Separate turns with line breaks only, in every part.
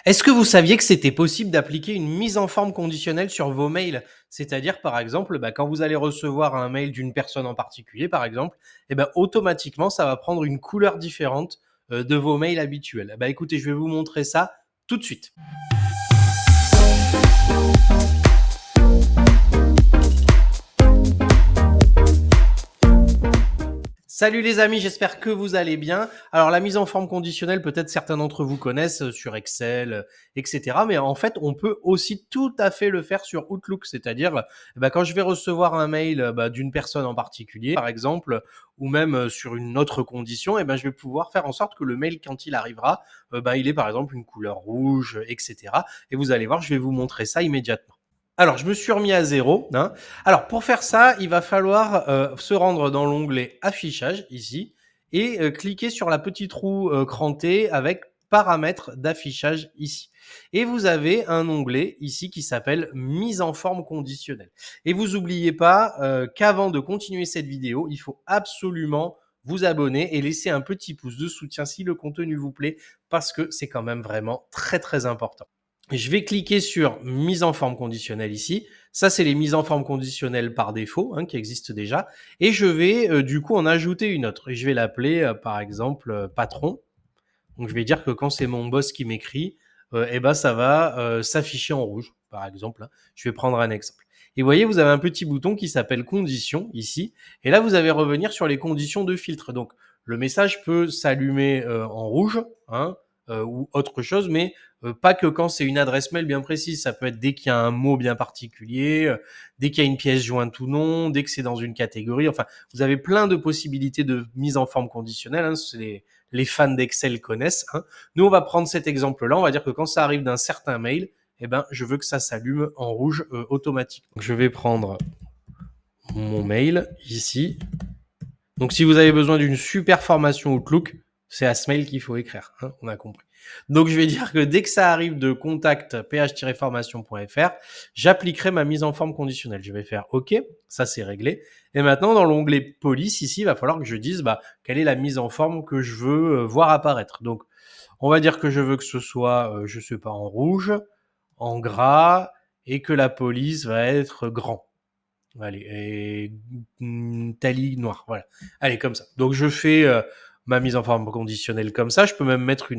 Est-ce que vous saviez que c'était possible d'appliquer une mise en forme conditionnelle sur vos mails? C'est-à-dire, par exemple, quand vous allez recevoir un mail d'une personne en particulier, par exemple, automatiquement, ça va prendre une couleur différente de vos mails habituels. Écoutez, je vais vous montrer ça tout de suite. Salut les amis, j'espère que vous allez bien. Alors la mise en forme conditionnelle, peut-être certains d'entre vous connaissent sur Excel, etc. Mais en fait, on peut aussi tout à fait le faire sur Outlook. C'est-à-dire, quand je vais recevoir un mail d'une personne en particulier, par exemple, ou même sur une autre condition, je vais pouvoir faire en sorte que le mail, quand il arrivera, il ait par exemple une couleur rouge, etc. Et vous allez voir, je vais vous montrer ça immédiatement. Alors, je me suis remis à zéro, hein. Alors, pour faire ça, il va falloir se rendre dans l'onglet affichage ici et cliquer sur la petite roue crantée avec paramètres d'affichage ici. Et vous avez un onglet ici qui s'appelle mise en forme conditionnelle. Et vous n'oubliez pas qu'avant de continuer cette vidéo, il faut absolument vous abonner et laisser un petit pouce de soutien si le contenu vous plaît parce que c'est quand même vraiment très très important. Je vais cliquer sur mise en forme conditionnelle ici. Ça, c'est les mises en forme conditionnelles par défaut qui existent déjà. Et je vais du coup en ajouter une autre. Et je vais l'appeler par exemple patron. Donc je vais dire que quand c'est mon boss qui m'écrit, ça va s'afficher en rouge, par exemple. Je vais prendre un exemple. Et vous voyez, vous avez un petit bouton qui s'appelle conditions ici. Et là, vous allez revenir sur les conditions de filtre. Donc le message peut s'allumer en rouge ou autre chose, mais pas que quand c'est une adresse mail bien précise. Ça peut être dès qu'il y a un mot bien particulier, dès qu'il y a une pièce jointe ou non, dès que c'est dans une catégorie. Enfin, vous avez plein de possibilités de mise en forme conditionnelle. C'est les fans d'Excel connaissent. Nous, on va prendre cet exemple-là. On va dire que quand ça arrive d'un certain mail, je veux que ça s'allume en rouge automatiquement. Je vais prendre mon mail ici. Donc, si vous avez besoin d'une super formation Outlook, c'est à ce mail qu'il faut écrire. On a compris. Donc, je vais dire que dès que ça arrive de contact ph-formation.fr, j'appliquerai ma mise en forme conditionnelle. Je vais faire OK, ça c'est réglé. Et maintenant, dans l'onglet police, ici, il va falloir que je dise quelle est la mise en forme que je veux voir apparaître. Donc, on va dire que je veux que ce soit, je sais pas, en rouge, en gras, et que la police va être grand. Allez, et talis noir, voilà. Allez, comme ça. Donc, je fais ma mise en forme conditionnelle comme ça. Je peux même mettre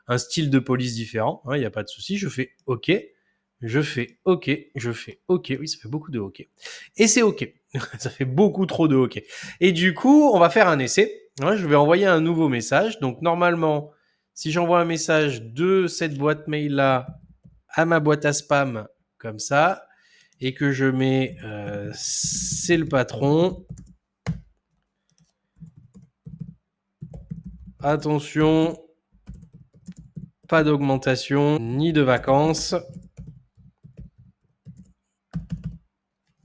un style de police différent. Il n'y a pas de souci. Je fais OK. Je fais OK. Je fais OK. Oui, ça fait beaucoup de OK. Et c'est OK. Ça fait beaucoup trop de OK. Et du coup, on va faire un essai. Je vais envoyer un nouveau message. Donc, normalement, si j'envoie un message de cette boîte mail-là à ma boîte à spam, comme ça, et que je mets c'est le patron. Attention, pas d'augmentation ni de vacances.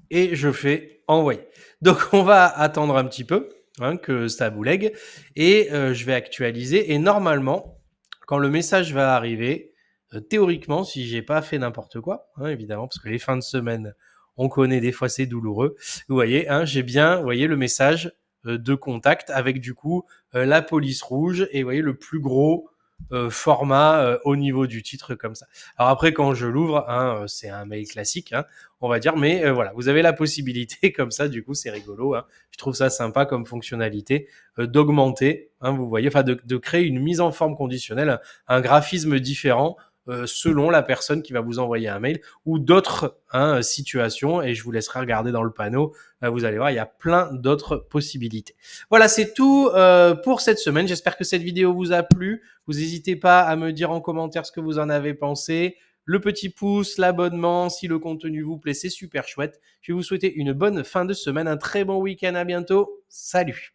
Et je fais envoyer. Donc on va attendre un petit peu que ça boulegue et je vais actualiser. Et normalement, quand le message va arriver, théoriquement, si j'ai pas fait n'importe quoi, évidemment, parce que les fins de semaine, on connaît des fois c'est douloureux. Vous voyez, j'ai bien, vous voyez le message de contact avec du coup la police rouge et vous voyez le plus gros format au niveau du titre comme ça. Alors après, quand je l'ouvre, c'est un mail classique, on va dire, mais voilà, vous avez la possibilité comme ça, du coup, c'est rigolo. Je trouve ça sympa comme fonctionnalité d'augmenter, vous voyez, enfin de créer une mise en forme conditionnelle, un graphisme différent selon la personne qui va vous envoyer un mail ou d'autres situations. Et je vous laisserai regarder dans le panneau. Vous allez voir, il y a plein d'autres possibilités. Voilà, c'est tout pour cette semaine. J'espère que cette vidéo vous a plu. Vous n'hésitez pas à me dire en commentaire ce que vous en avez pensé. Le petit pouce, l'abonnement, si le contenu vous plaît, c'est super chouette. Je vais vous souhaiter une bonne fin de semaine, un très bon week-end, à bientôt. Salut!